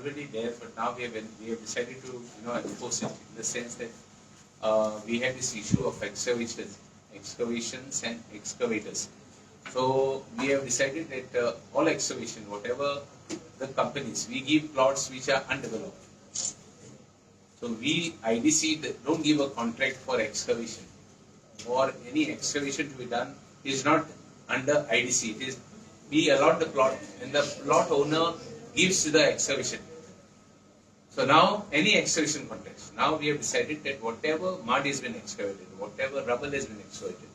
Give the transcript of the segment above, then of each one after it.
already there, but now we have decided to enforce it in the sense that we have this issue of excavations and excavators. So we have decided that all excavation, whatever the companies, we give plots which are undeveloped. So we, IDC, don't give a contract for excavation or any excavation to be done is not under IDC. It is, we allot the plot and the plot owner gives to the excavation. So now any excavation contracts, now we have decided that whatever mud has been excavated, whatever rubble has been excavated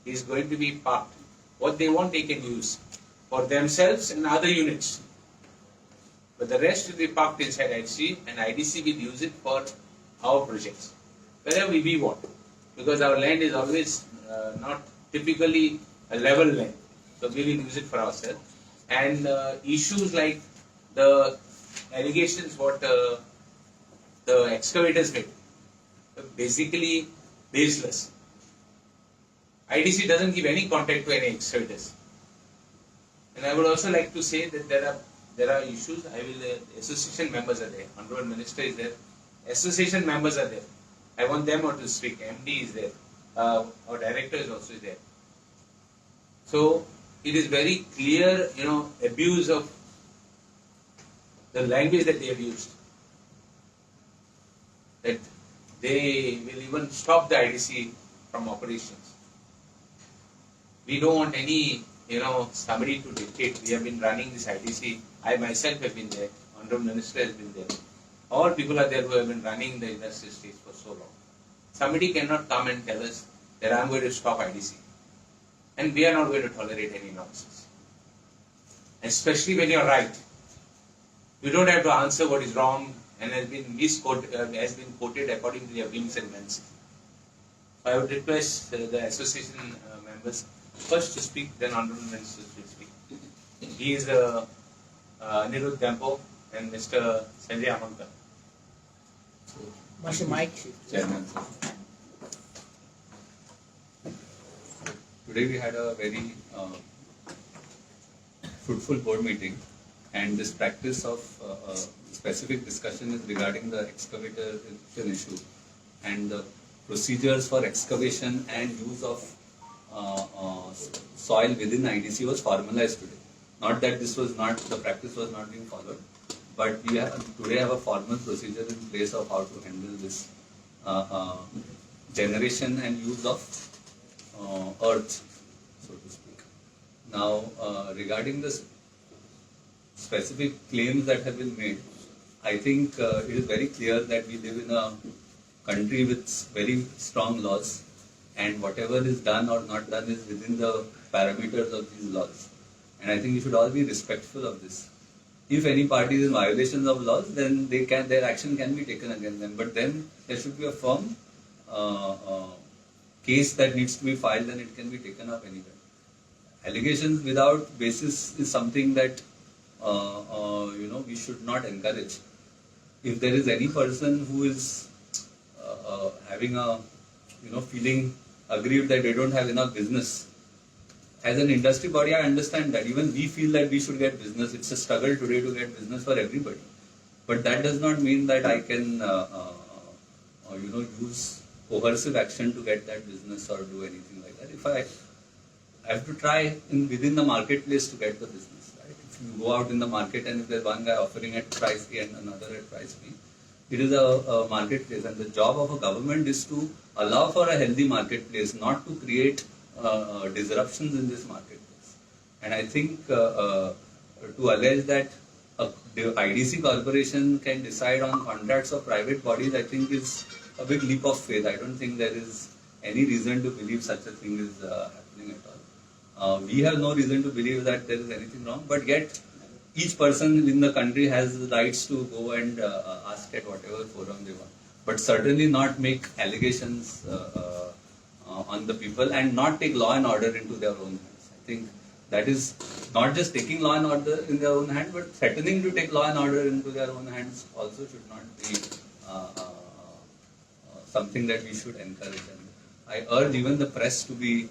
is going to be parked. What they want they can use for themselves and other units. But the rest will be parked inside IDC and IDC will use it for our projects. Wherever we want. Because our land is always not typically a level land. So we will use it for ourselves. And issues like the allegations what the excavators made, basically baseless. IDC doesn't give any contract to any excavators. And I would also like to say that there are issues. Association members are there. Honorable Minister is there. Association members are there. I want them all to speak. MD is there. Our director is also there. So it is very clear, abuse of the language that they have used. That they will even stop the IDC from operations. We don't want any, somebody to dictate. We have been running this IDC. I myself have been there. Honorable Minister has been there. All people are there who have been running the industry stage for so long. Somebody cannot come and tell us that I am going to stop IDC. And we are not going to tolerate any nonsense. Especially when you are right. You don't have to answer what is wrong and has been quoted according to their whims and fancies. I would request the association members first to speak, then Honorable Minister will speak. He is Anirudh Dempo and Mr. Sanjay Amankar. Mr. Mike. Chairman. Today we had a very fruitful board meeting, and this practice of specific discussion is regarding the excavator issue, and the procedures for excavation and use of soil within IDC was formalized today. Not that the practice was not being followed, but we today have a formal procedure in place of how to handle this generation and use of earth, so to speak. Now, regarding the specific claims that have been made, I think it is very clear that we live in a country with very strong laws, and whatever is done or not done is within the parameters of these laws. And I think we should all be respectful of this. If any party is in violations of laws, then their action can be taken against them. But then there should be a firm case that needs to be filed, and it can be taken up anywhere. Allegations without basis is something that we should not encourage. If there is any person who is having a feeling aggrieved that they don't have enough business, as an industry body, I understand that. Even we feel that we should get business. It's a struggle today to get business for everybody. But that does not mean that I can, use coercive action to get that business or do anything like that. If I have to try within the marketplace to get the business, right? If you go out in the market and if there's one guy offering at price A and another at price B, it is a marketplace, and the job of a government is to allow for a healthy marketplace, not to create disruptions in this marketplace. And I think to allege that the IDC corporation can decide on contracts of private bodies, I think is a big leap of faith. I don't think there is any reason to believe such a thing is happening at all. We have no reason to believe that there is anything wrong, but yet each person in the country has the rights to go and ask at whatever forum they want. But certainly not make allegations on the people and not take law and order into their own hands. I think that is not just taking law and order in their own hands, but threatening to take law and order into their own hands also should not be something that we should encourage. And I urge even the press to be,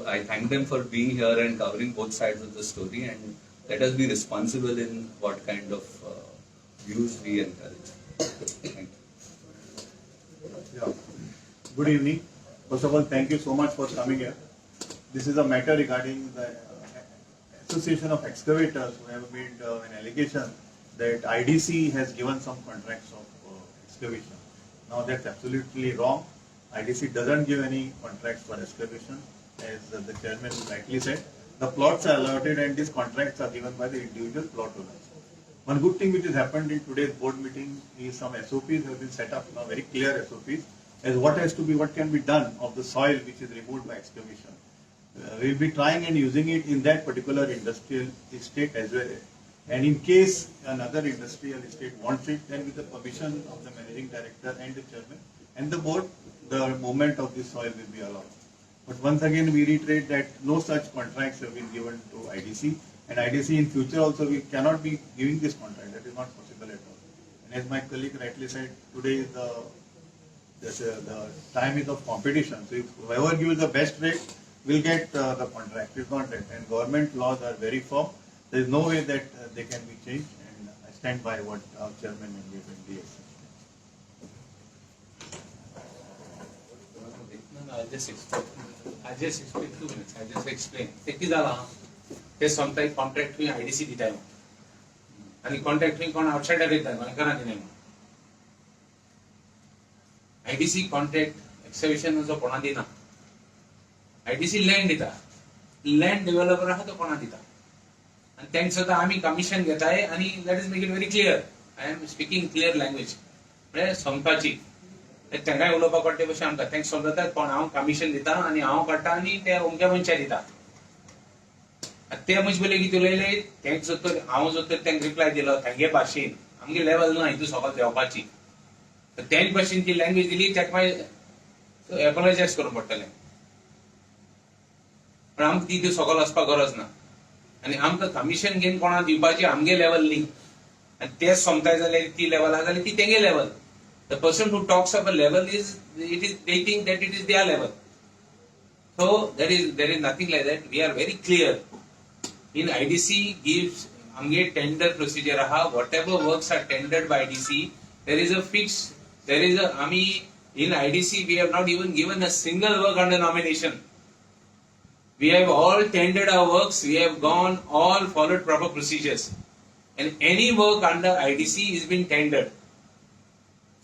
I thank them for being here and covering both sides of the story, and let us be responsible in what kind of views we encourage. Thank you. Yeah. Good evening. First of all, thank you so much for coming here. This is a matter regarding the Association of Excavators who have made an allegation that IDC has given some contracts of excavation. Now that's absolutely wrong. IDC doesn't give any contracts for excavation, as the chairman rightly said. The plots are allotted and these contracts are given by the individual plot owners. One good thing which has happened in today's board meeting is some SOPs have been set up now, very clear SOPs, as what can be done of the soil which is removed by excavation. We'll be trying and using it in that particular industrial estate as well. And in case another industrial estate wants it, then with the permission of the managing director and the chairman and the board, the movement of the soil will be allowed. But once again, we reiterate that no such contracts have been given to IDC, and IDC in future also we cannot be giving this contract. That is not possible at all. And as my colleague rightly said, today is the time is of competition. So if whoever gives the best rate will get the contract. It's not that. And government laws are very firm. There is no way that they can be changed. And I stand by what our chairman and MD has said. I'll just explain 2 minutes. I'll just explain. Technique झाला. ते sometimes contract में IDC दिता है. आणि contract में कोण outsider देता है. कोणी करा नाही. IDC contract excavation जो कोणा देना. IDC land दिता. Land developer हा तो कोणा दिता. आणि त्यांचं तर आम्ही कमिशन घेत आहे आणि let us make it very clear. I am speaking clear language. म्हणजे संपाची त्यांना उलोवपाक पडटे भशेन आमकां तांकां समजता पण हांव कमिशन दिता आनी हांव काडटा आनी ते अमक्या मनशाक दिता ते म्हजे पयलीं कितें उलयले तांकां जर हांव जर तांकां रिप्लाय दिलो तांगे भाशेन आमगे लेवल ना हितू सकयल देंवपाची तर तेच भाशेन ती लँग्वेज दिली ताका मागीर एपोलॉजायज करूंक पडटलें पण आमकां ती सकयल वचपाक गरज ना आनी आमकां कमिशन घेवन कोणाक दिवपाची आमगे लेवल न्ही आनी तेच समजाय जाल्यार ती लेवल आहा जाल्यार ती तेंगे level. The person who talks of a level they think that it is their level. So there is nothing like that. We are very clear. In IDC gives tender procedure. Whatever works are tendered by IDC, there is a fixed. In IDC we have not even given a single work under nomination. We have all tendered our works. We have all followed proper procedures, and any work under IDC is been tendered.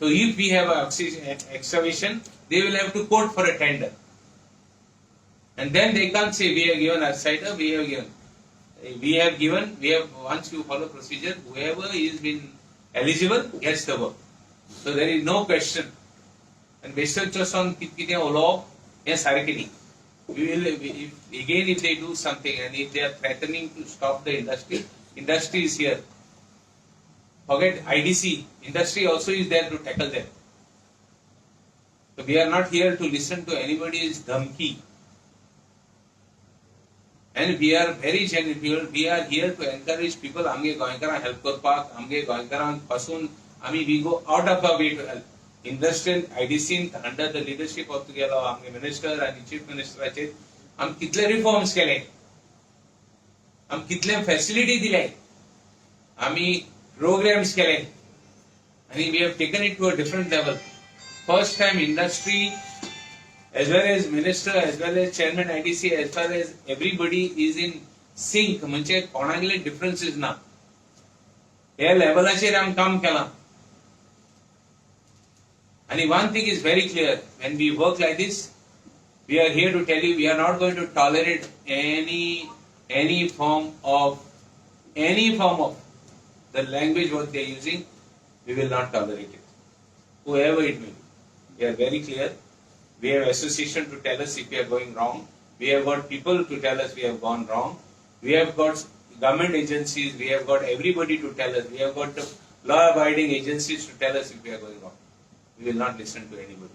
So if we have an excavation, they will have to quote for a tender. And then they can't say we have given outsider, we have given, once you follow procedure, whoever is been eligible gets the work. So there is no question. And based on law, yes, if they do something and if they are threatening to stop the industry is here. Forget IDC, industry also is there to tackle them. So we are not here to listen to anybody's dhamki. And we are very genuine. We are here to encourage people. Amge Goenkarponn help korpak, amge Goenkarponn pasun. We go out of our way to help. Industrial IDC under the leadership of the minister and the chief minister, हम कितले reforms केले, हम कितले facility दिले, आम्ही programs केले, and we have taken it to a different level. First time industry, as well as minister, as well as chairman IDC, as far as everybody is in sync. म्हणजे कोणागले differences ना. या लेवलाचेर आम काम केला. And one thing is very clear: when we work like this, we are here to tell you we are not going to tolerate any form of the language what they are using. We will not tolerate it, whoever it may be. We are very clear. We have association to tell us if we are going wrong. We have got people to tell us we have gone wrong. We have got government agencies. We have got everybody to tell us. We have got law-abiding agencies to tell us if we are going wrong. We will not listen to anybody.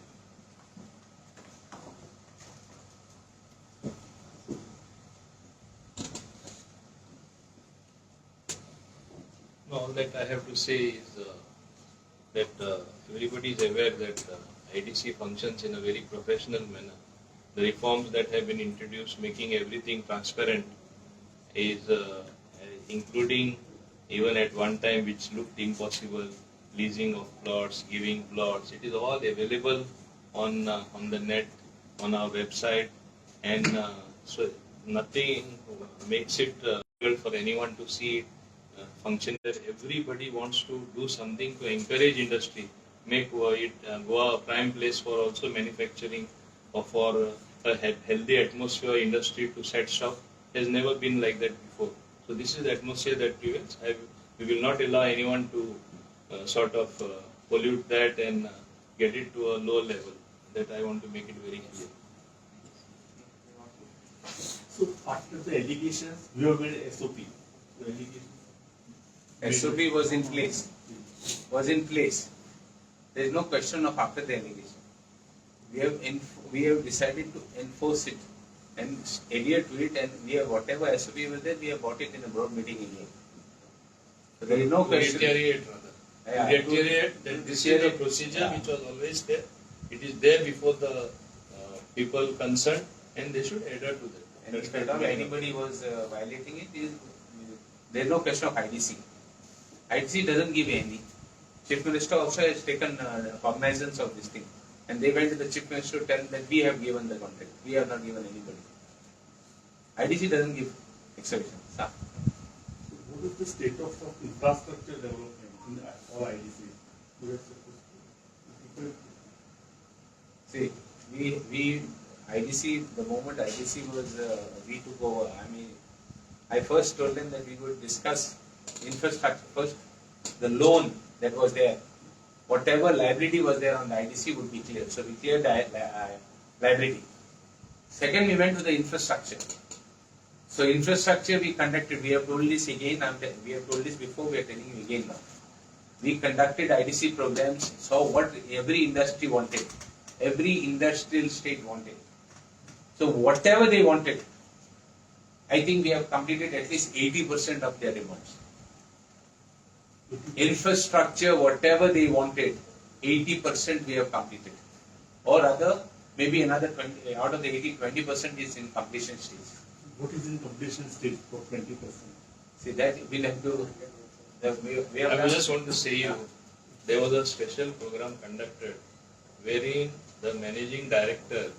All that I have to say is that everybody is aware that IDC functions in a very professional manner. The reforms that have been introduced, making everything transparent, is including even at one time which looked impossible, leasing of plots, giving plots. It is all available on the net, on our website, and so nothing makes it difficult for anyone to see it function. That everybody wants to do something to encourage industry, make it Goa a prime place for also manufacturing or for a healthy atmosphere industry to set up. Has never been like that before. So this is the atmosphere that prevails. We will not allow anyone to pollute that and get it to a low level. That I want to make it very clear. So after the allegations, we have made SOP. The allegations. SOP was in place. There is no question of after the allegation. We have decided to enforce it and adhere to it, and we have whatever SOP was there, we have brought it in a board meeting again. So there is no question. Reiterate that this is a procedure which was always there. It is there before the people concerned, and they should adhere to that. And if at all anybody was violating it, there is no question of IDC. IDC doesn't give any. Chief Minister also has taken cognizance of this thing. And they went to the Chief Minister to tell him that we have given the contract. We have not given anybody. IDC doesn't give excavation. So what is the status of infrastructure development in all IDC? See, IDC, the moment IDC was, we took over, I first told them that we would discuss infrastructure first, the loan that was there. Whatever liability was there on the IDC would be cleared. So we cleared the liability. Second, we went to the infrastructure. So infrastructure we conducted, we have told this again, we have told this before, we are telling you again now. We conducted IDC programs, saw what every industry wanted, every industrial state wanted. So whatever they wanted, I think we have completed at least 80% of their demands. Infrastructure, whatever they wanted, 80% we have completed. Or rather, maybe another 20, out of the 80, 20% is in completion stage. What is in completion stage for 20%? See, that we'll have to. I just want to say you, there was a special program conducted wherein the managing director,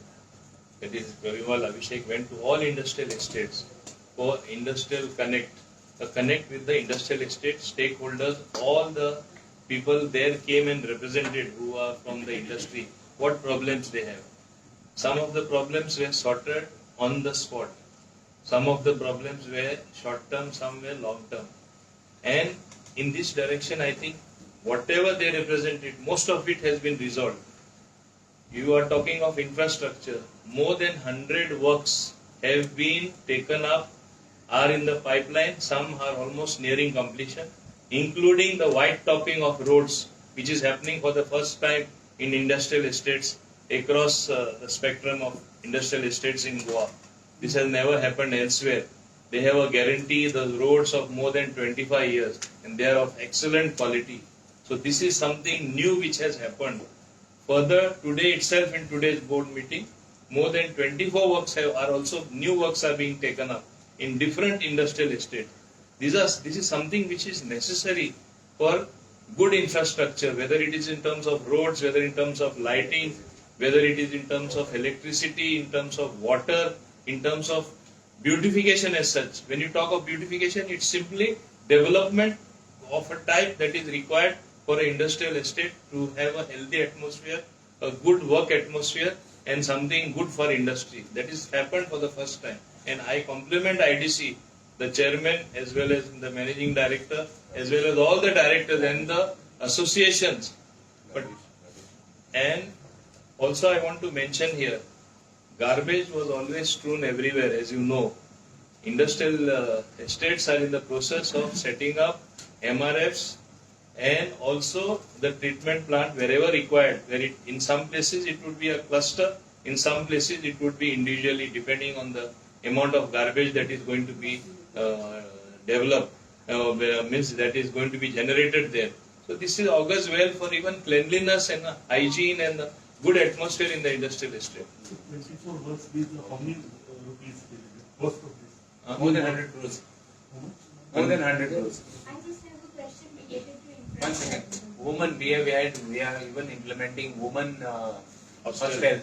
that is Gavimal Abhishek, went to all industrial estates for industrial connect. A connect with the industrial estate stakeholders, all the people there came and represented who are from the industry, what problems they have. Some of the problems were sorted on the spot. Some of the problems were short term, some were long term. And in this direction, I think whatever they represented, most of it has been resolved. You are talking of infrastructure. More than 100 works have been taken up, are in the pipeline. Some are almost nearing completion, including the white topping of roads, which is happening for the first time in industrial estates across the spectrum of industrial estates in Goa. This has never happened elsewhere. They have a guarantee, the roads of more than 25 years, and they are of excellent quality. So this is something new which has happened. Further, today itself in today's board meeting, more than 24 works are also, new works are being taken up in different industrial estates. This is something which is necessary for good infrastructure, whether it is in terms of roads, whether in terms of lighting, whether it is in terms of electricity, in terms of water, in terms of beautification as such. When you talk of beautification, it's simply development of a type that is required for an industrial estate to have a healthy atmosphere, a good work atmosphere, and something good for industry. That is happened for the first time. And I compliment IDC, the chairman, as well as the managing director, as well as all the directors and the associations. And also I want to mention here, garbage was always strewn everywhere, as you know. Industrial estates are in the process of setting up MRFs and also the treatment plant wherever required. In some places it would be a cluster, in some places it would be individually, depending on the amount of garbage that is going to be developed, that is going to be generated there. So this is augurs well for even cleanliness and hygiene and good atmosphere in the industrial estate. So 24 works, how many rupees cost of this? More than 100 crores. How much? More than 100 crores. I just have a question related to 1 second. Women, we are even implementing women hostel.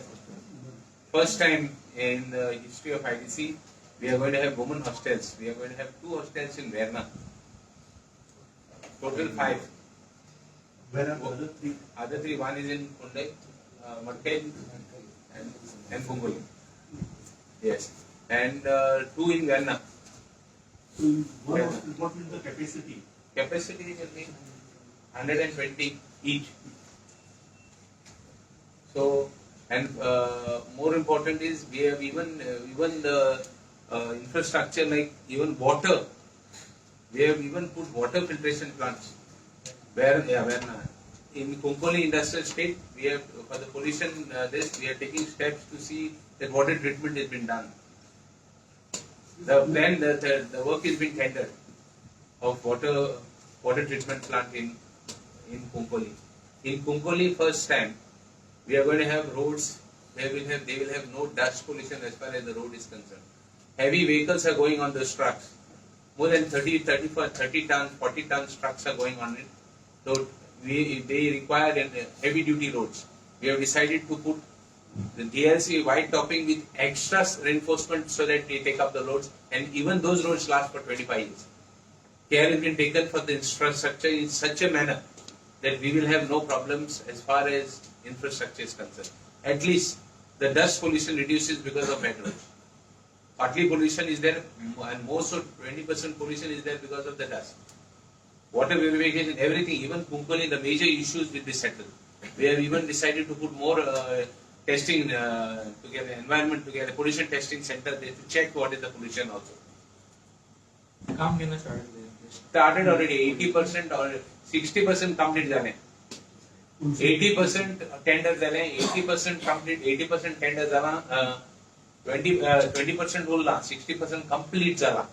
First time in the history of IDC, we are going to have women hostels. We are going to have 2 hostels in Verna. Total 5. Where are the other 3? Other 3, one is in Kundai, Markel and Bungul. Yes. And 2 in Verna. What is the capacity? Capacity will be 120 each. So, and more important is we have even the infrastructure like even water. We have even put water filtration plants. Where in Kumpoli industrial state, we have for the pollution we are taking steps to see that water treatment has been done. The plan, the work is being tendered of water treatment plant in Kumpoli. In Kumpoli, first time we are going to have roads. They will have no dust pollution as far as the road is concerned. Heavy vehicles are going on those trucks. More than 30 tons, 40 tons trucks are going on it. So they require heavy duty roads. We have decided to put the DLC white topping with extra reinforcement so that they take up the loads, and even those roads last for 25 years. Care has been taken for the infrastructure in such a manner that we will have no problems as far as infrastructure is concerned. At least the dust pollution reduces because of bad roads. Partly pollution is there, and most of 20% pollution is there because of the dust. Water purification, everything, even Kumpoli, the major issues will be settled. We have even decided to put more testing together, environment together, pollution testing center there to check what is the pollution also. Started already, 80% or 60% complete झाले. 80% tender झाले, 80% complete, 80% tender झाला, 20% बोलला, 60% complete झाला.